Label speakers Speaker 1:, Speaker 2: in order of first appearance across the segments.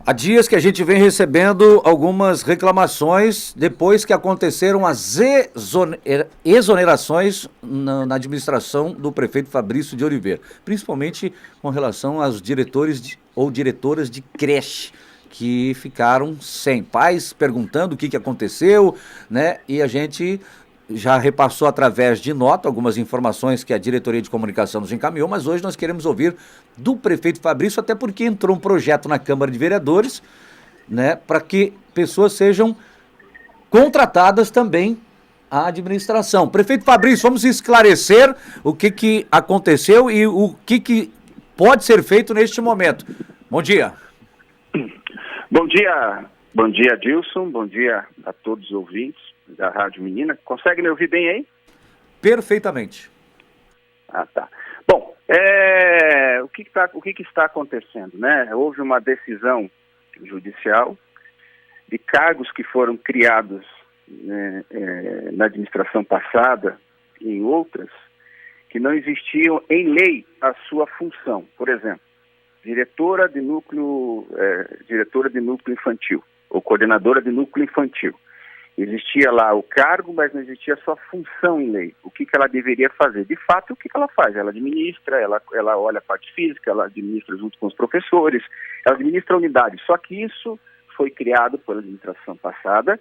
Speaker 1: Há dias que a gente vem recebendo algumas reclamações depois que aconteceram as exonerações na administração do prefeito Fabrício de Oliveira, principalmente com relação aos diretores ou diretoras de creche que ficaram sem pais, perguntando o que aconteceu, né? E a gente já repassou através de nota algumas informações que a diretoria de comunicação nos encaminhou, mas hoje nós queremos ouvir do prefeito Fabrício, até porque entrou um projeto na Câmara de Vereadores, né, para que pessoas sejam contratadas também à administração. Prefeito Fabrício, vamos esclarecer o que aconteceu e o que pode ser feito neste momento. Bom dia.
Speaker 2: Bom dia, Dilson, bom dia a todos os ouvintes da Rádio Menina. Consegue me ouvir bem aí?
Speaker 1: Perfeitamente.
Speaker 2: Ah, tá. Bom, o que está acontecendo, né? Houve uma decisão judicial de cargos que foram criados na administração passada e em outras, que não existiam em lei a sua função. Por exemplo, diretora de núcleo infantil, ou coordenadora de núcleo infantil. Existia lá o cargo, mas não existia a sua função em lei. O que ela deveria fazer? De fato, o que ela faz? Ela administra, ela olha a parte física, ela administra junto com os professores, ela administra a unidade. Só que isso foi criado pela administração passada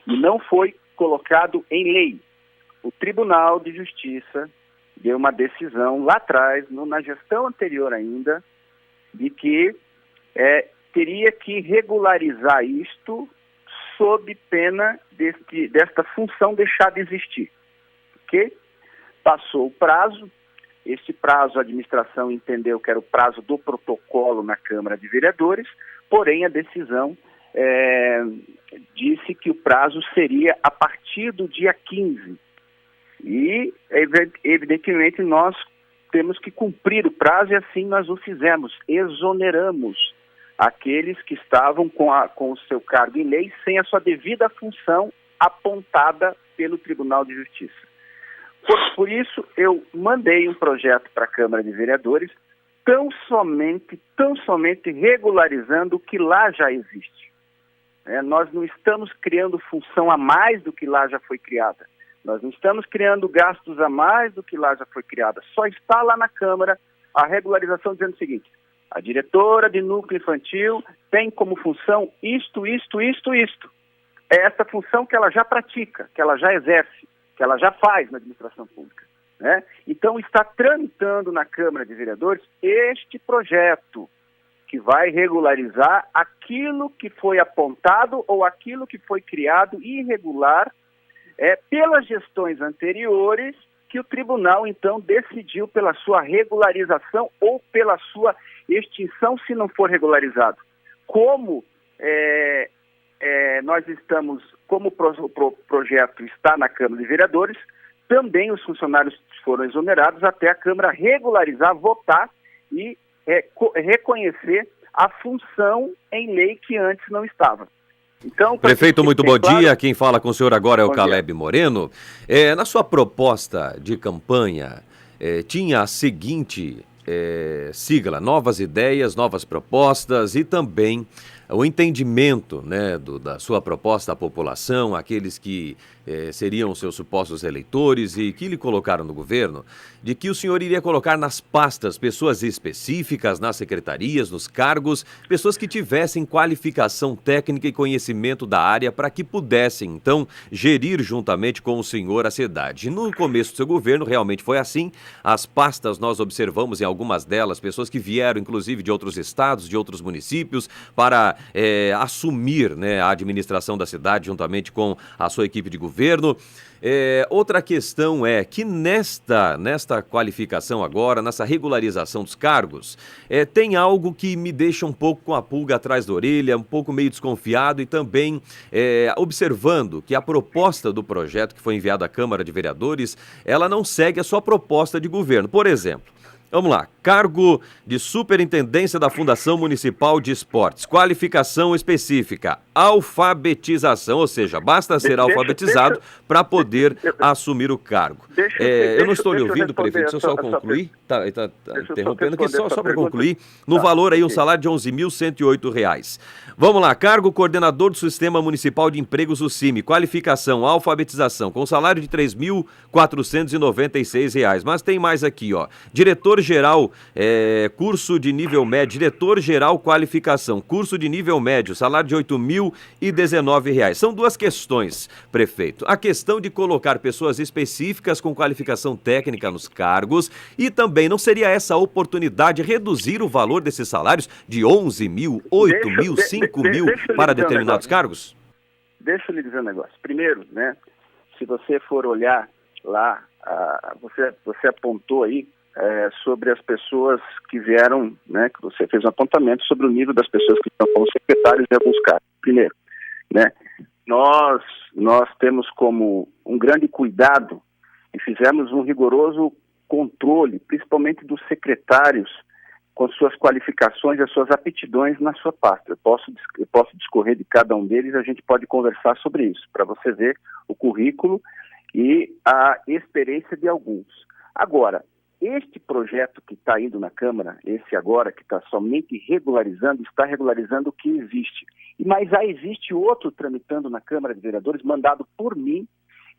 Speaker 2: e não foi colocado em lei. O Tribunal de Justiça deu uma decisão lá atrás, na gestão anterior ainda, de que teria que regularizar isto sob pena desta função deixar de existir. Ok? Passou o prazo, esse prazo a administração entendeu que era o prazo do protocolo na Câmara de Vereadores, porém a decisão disse que o prazo seria a partir do dia 15. E, evidentemente, nós temos que cumprir o prazo e assim nós o fizemos, exoneramos aqueles que estavam com o seu cargo em lei sem a sua devida função apontada pelo Tribunal de Justiça. Por isso, eu mandei um projeto para a Câmara de Vereadores tão somente regularizando o que lá já existe. Nós não estamos criando função a mais do que lá já foi criada. Nós não estamos criando gastos a mais do que lá já foi criada. Só está lá na Câmara a regularização dizendo o seguinte: a diretora de núcleo infantil tem como função isto. É essa função que ela já pratica, que ela já exerce, que ela já faz na administração pública, né? Então está tramitando na Câmara de Vereadores este projeto que vai regularizar aquilo que foi apontado ou aquilo que foi criado irregular pelas gestões anteriores, que o tribunal então decidiu pela sua regularização ou pela sua extinção se não for regularizado. Como nós estamos, como o projeto está na Câmara de Vereadores, também os funcionários foram exonerados até a Câmara regularizar, votar e reconhecer a função em lei que antes não estava. Então,
Speaker 3: prefeito, muito bom
Speaker 2: claro,
Speaker 3: dia. Quem fala com o senhor agora é o Caleb
Speaker 2: dia.
Speaker 3: Moreno. Na sua proposta de campanha, tinha a seguinte sigla: novas ideias, novas propostas e também o entendimento, né, da sua proposta à população, aqueles que seriam seus supostos eleitores e que lhe colocaram no governo, de que o senhor iria colocar nas pastas pessoas específicas, nas secretarias, nos cargos, pessoas que tivessem qualificação técnica e conhecimento da área para que pudessem, então, gerir juntamente com o senhor a cidade. No começo do seu governo, realmente foi assim. As pastas, nós observamos em algumas delas, pessoas que vieram, inclusive, de outros estados, de outros municípios, para assumir, né, a administração da cidade juntamente com a sua equipe de governo. Outra questão é que nesta qualificação agora, nessa regularização dos cargos, tem algo que me deixa um pouco com a pulga atrás da orelha, um pouco meio desconfiado e também observando que a proposta do projeto que foi enviado à Câmara de Vereadores, ela não segue a sua proposta de governo. Por exemplo, Vamos lá. Cargo de Superintendência da Fundação Municipal de Esportes. Qualificação específica. Alfabetização, ou seja, basta ser alfabetizado para poder assumir o cargo. Eu não estou lhe ouvindo, prefeito, deixa eu só concluir. Está interrompendo aqui, só para concluir. No valor aí, um salário de R$ 11.108. Vamos lá. Cargo coordenador do Sistema Municipal de Empregos, o CIMI. Qualificação, alfabetização, com salário de R$ 3.496. Mas tem mais aqui, ó. Diretor-geral, curso de nível médio, diretor-geral qualificação, curso de nível médio, salário de R$ 8.019. São duas questões, prefeito. A questão de colocar pessoas específicas com qualificação técnica nos cargos e também não seria essa a oportunidade de reduzir o valor desses salários de 11 mil, 8 mil, 5 mil para determinados cargos?
Speaker 2: Deixa eu lhe dizer um negócio. Primeiro, né, se você for olhar lá, você apontou aí sobre as pessoas que vieram, né, que você fez um apontamento sobre o nível das pessoas que estão como secretários em alguns cargos. Primeiro, né, nós temos como um grande cuidado e fizemos um rigoroso controle, principalmente dos secretários, com suas qualificações e as suas aptidões na sua pasta. Eu posso discorrer de cada um deles, a gente pode conversar sobre isso, para você ver o currículo e a experiência de alguns. Agora, este projeto que está indo na Câmara, esse agora que está somente regularizando, está regularizando o que existe. Mas já existe outro tramitando na Câmara de Vereadores, mandado por mim,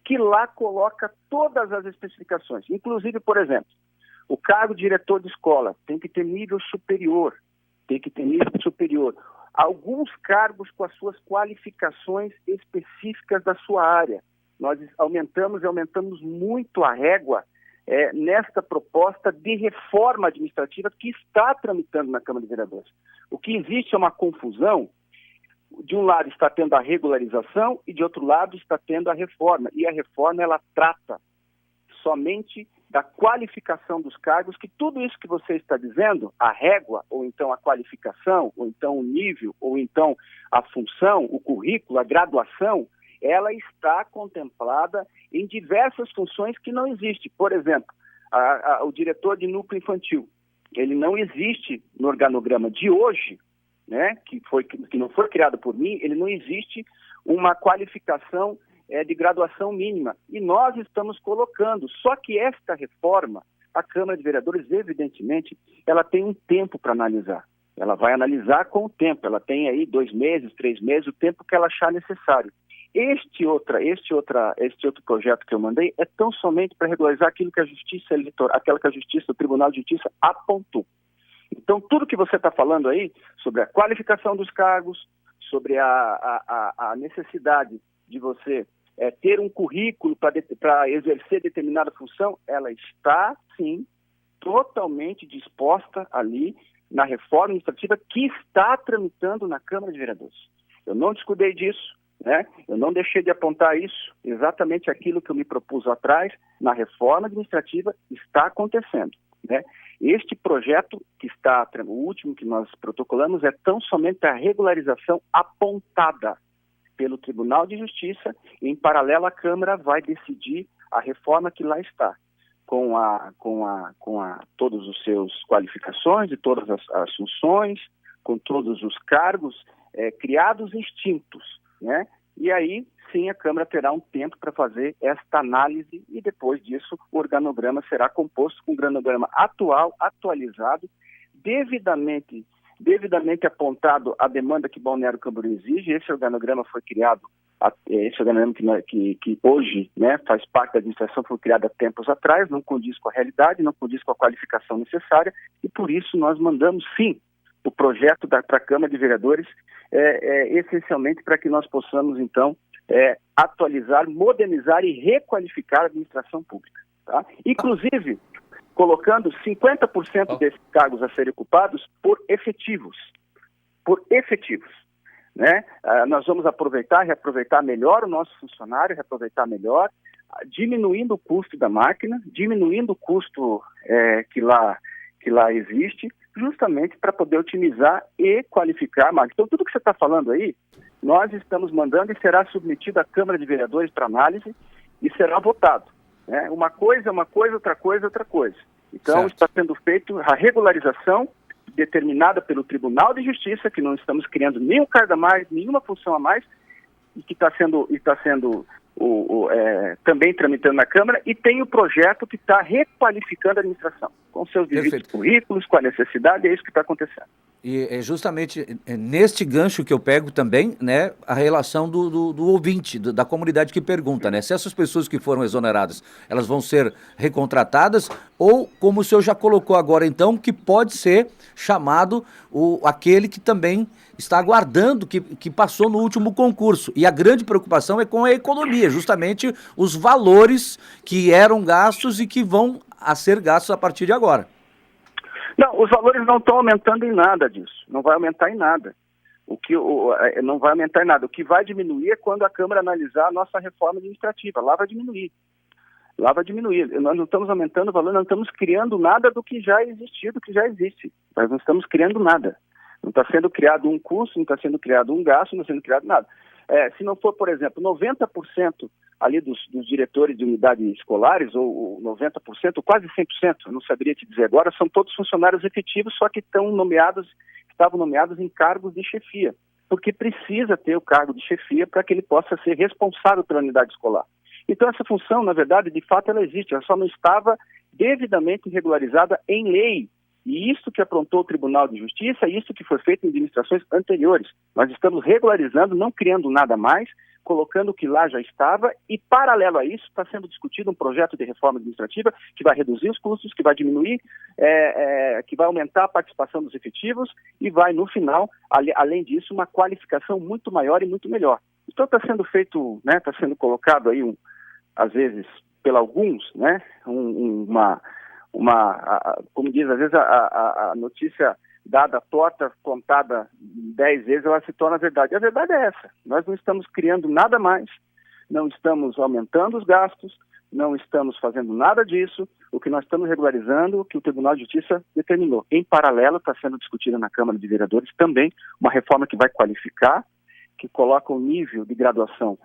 Speaker 2: que lá coloca todas as especificações. Inclusive, por exemplo, o cargo de diretor de escola tem que ter nível superior. Alguns cargos com as suas qualificações específicas da sua área. Nós aumentamos muito a régua nesta proposta de reforma administrativa que está tramitando na Câmara de Vereadores. O que existe é uma confusão. De um lado está tendo a regularização e de outro lado está tendo a reforma. E a reforma, ela trata somente da qualificação dos cargos, que tudo isso que você está dizendo, a régua, ou então a qualificação, ou então o nível, ou então a função, o currículo, a graduação, ela está contemplada em diversas funções que não existem. Por exemplo, o diretor de núcleo infantil, ele não existe no organograma de hoje, né, que não foi criado por mim, ele não existe uma qualificação de graduação mínima. E nós estamos colocando, só que esta reforma, a Câmara de Vereadores, evidentemente, ela tem um tempo para analisar. Ela vai analisar com o tempo, ela tem aí 2 meses, 3 meses, o tempo que ela achar necessário. Este outro projeto que eu mandei é tão somente para regularizar aquilo que a Justiça Eleitoral, o Tribunal de Justiça apontou. Então, tudo que você está falando aí, sobre a qualificação dos cargos, sobre a necessidade de você ter um currículo para exercer determinada função, ela está, sim, totalmente disposta ali na reforma administrativa que está tramitando na Câmara de Vereadores. Eu não descuidei disso, né? Eu não deixei de apontar isso, exatamente aquilo que eu me propus lá atrás, na reforma administrativa está acontecendo, né? Este projeto que está, o último que nós protocolamos, é tão somente a regularização apontada pelo Tribunal de Justiça e, em paralelo, a Câmara vai decidir a reforma que lá está, com todos os seus qualificações, de todas as funções, com todos os cargos criados e extintos, né? E aí, sim, a Câmara terá um tempo para fazer esta análise e depois disso o organograma será composto com um organograma atualizado, devidamente apontado a demanda que Balneário Camboriú exige. Esse organograma foi criado, esse organograma que hoje, né, faz parte da administração, foi criado há tempos atrás, não condiz com a realidade, não condiz com a qualificação necessária e por isso nós mandamos, sim, o projeto para a Câmara de Vereadores, essencialmente para que nós possamos, então, atualizar, modernizar e requalificar a administração pública. Tá? Inclusive, colocando 50% desses cargos a serem ocupados por efetivos. Né? Nós vamos reaproveitar melhor o nosso funcionário, reaproveitar melhor, diminuindo o custo da máquina, diminuindo o custo que lá existe, justamente para poder otimizar e qualificar a máquina. Então, tudo que você está falando aí, nós estamos mandando e será submetido à Câmara de Vereadores para análise e será votado. Né? Uma coisa é uma coisa, outra coisa é outra coisa. Então,
Speaker 1: certo.
Speaker 2: está sendo feita a regularização determinada pelo Tribunal de Justiça, que não estamos criando nenhum cargo a mais, nenhuma função a mais, e que está sendo também tramitando na Câmara, e tem o projeto que está requalificando a administração, com seus devidos currículos, com a necessidade, é isso que está acontecendo.
Speaker 1: E é justamente neste gancho que eu pego também, né, a relação do ouvinte, da comunidade que pergunta, né, se essas pessoas que foram exoneradas, elas vão ser recontratadas ou, como o senhor já colocou agora então, que pode ser chamado aquele que também está aguardando, que passou no último concurso. E a grande preocupação é com a economia, justamente os valores que eram gastos e que vão a ser gastos a partir de agora.
Speaker 2: Não, os valores não estão aumentando em nada disso, não vai aumentar em nada. Não vai aumentar em nada. O que vai diminuir é quando a Câmara analisar a nossa reforma administrativa, lá vai diminuir. Lá vai diminuir. Nós não estamos aumentando o valor, não estamos criando nada do que já existia, do que já existe. Nós não estamos criando nada. Não está sendo criado um custo, não está sendo criado um gasto, não está sendo criado nada. Se não for, por exemplo, 90% ali dos diretores de unidades escolares, ou 90%, quase 100%, eu não saberia te dizer agora, são todos funcionários efetivos, só que estavam nomeados em cargos de chefia, porque precisa ter o cargo de chefia para que ele possa ser responsável pela unidade escolar. Então essa função, na verdade, de fato ela existe, ela só não estava devidamente regularizada em lei. E isso que aprontou o Tribunal de Justiça, isso que foi feito em administrações anteriores. Nós estamos regularizando, não criando nada mais, colocando o que lá já estava e, paralelo a isso, está sendo discutido um projeto de reforma administrativa que vai reduzir os custos, que vai diminuir, que vai aumentar a participação dos efetivos e vai, no final, além disso, uma qualificação muito maior e muito melhor. Então está sendo feito, né, está sendo colocado aí, às vezes, por alguns, né, como diz, às vezes a notícia dada torta, contada 10 vezes, ela se torna verdade. A verdade é essa. Nós não estamos criando nada mais, não estamos aumentando os gastos, não estamos fazendo nada disso. O que nós estamos regularizando, o que o Tribunal de Justiça determinou. Em paralelo, está sendo discutida na Câmara de Vereadores também uma reforma que vai qualificar, que coloca o nível de graduação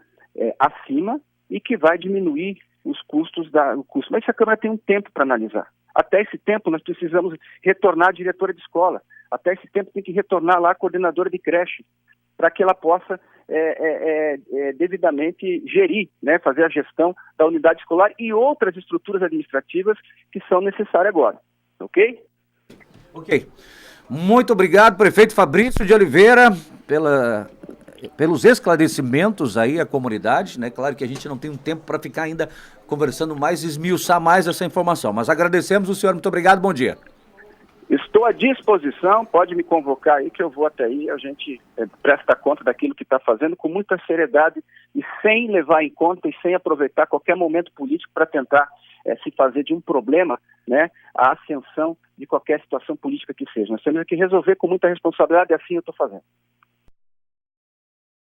Speaker 2: acima e que vai diminuir os custos Mas a Câmara tem um tempo para analisar. Até esse tempo nós precisamos retornar a diretora de escola. Até esse tempo tem que retornar lá a coordenadora de creche, para que ela possa devidamente gerir, né, fazer a gestão da unidade escolar e outras estruturas administrativas que são necessárias agora. Ok?
Speaker 1: Ok. Muito obrigado, prefeito Fabrício de Oliveira, pelos esclarecimentos aí à comunidade, né? Claro que a gente não tem um tempo para ficar ainda conversando mais, esmiuçar mais essa informação, mas agradecemos o senhor, muito obrigado, bom dia.
Speaker 2: Estou à disposição, pode me convocar aí que eu vou até aí, a gente presta conta daquilo que está fazendo com muita seriedade e sem levar em conta e sem aproveitar qualquer momento político para tentar se fazer de um problema, né, a ascensão de qualquer situação política que seja. Nós temos que resolver com muita responsabilidade e assim eu estou fazendo.